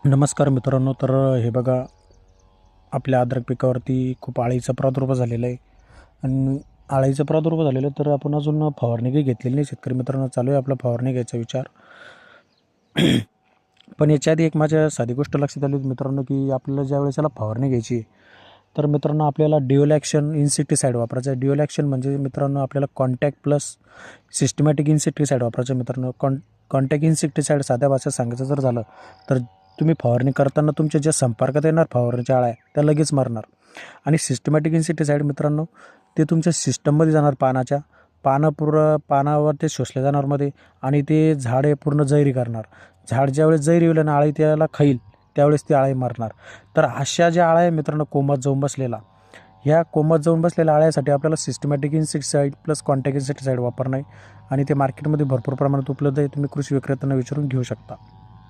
नमस्कार मित्रांनो. तर हे बघा, आपल्या अद्रक पिकावरती खूप अळीचा प्रादुर्भाव झालेला आहे. आणि अळीचा प्रादुर्भाव झालेला आहे, तर आपण अजून फवारणी काही घेतलेली नाही. शेतकरी मित्रांनो, चालू आहे आपला फवारणी घ्यायचा विचार. पण याच्या आधी एक माझ्या साधी गोष्ट लक्षात आली होती मित्रांनो, की आपल्याला ज्यावेळेस याला फवारणी घ्यायची आहे, तर मित्रांनो आपल्याला ड्युअल ॲक्शन इन्सेक्टिसाईड वापरायचं आहे. ड्युअल ॲक्शन म्हणजे मित्रांनो आपल्याला कॉन्टॅक्ट प्लस सिस्टमॅटिक इन्सेक्टिसाईड वापरायचं आहे मित्रांनो. कॉन्टॅक्ट इन्सेक्टिसाईड साध्या भाषेत सांगायचं जर झालं, तर तुम्ही फवारणी करताना तुमच्या ज्या संपर्कात येणार फवारणीच्या अळ्या, त्या लगेच मारणार. आणि सिस्टमॅटिक इन्सेक्टिसाईड मित्रांनो, ते तुमच्या सिस्टममध्ये जाणार, पानावर ते शोषले जाणार मध्ये, आणि ते झाड हे पूर्ण जैरी करणार. झाड ज्यावेळेस जैरी होईल आणि अळी त्याला खाईल, त्यावेळेस ती अळी मारणार. तर अशा ज्या अळ्या आहे मित्रांनो कोमात जाऊन बसलेला, ह्या कोमात जाऊन बसलेल्या अळ्यासाठी आपल्याला systematic insecticide plus contact insecticide वापरणं आहे. आणि ते मार्केटमध्ये भरपूर प्रमाणात उपलब्ध आहे. तुम्ही कृषी विक्रेत्यांना विचारून घेऊ शकता.